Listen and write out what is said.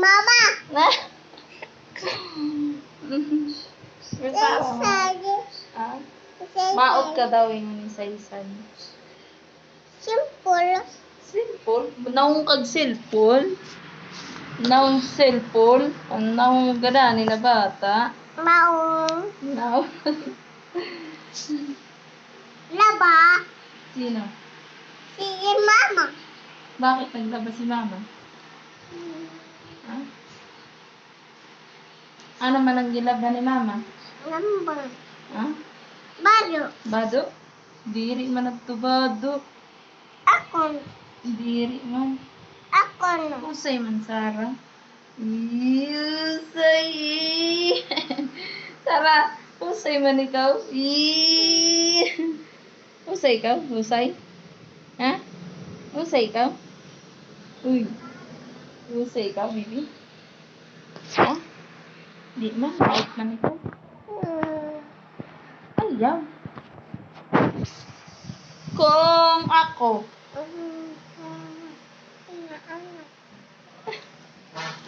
Mama! Na? Ah? Maot ka daw yung isa-isan. Simple. Simple? Naong kag cellphone? Naong cellphone? Ang naong gada nila bata? Maong. Naong. Laba. Sino? Si Mama. Bakit naglaba si mama? Ha? Ano man ang gilaba ni mama? Lambang. Ha? Balo. Bado? Diri man nagtubado. Akon. Diri man. Akon. Usay man, Sarah. Usay. Sarah, usay man ikaw. Usay ikaw? Usay? Ha? Usay ikaw? Uy. Usay ikaw, baby? Ha? Di man, out man ikaw. Ayaw. Kung ako,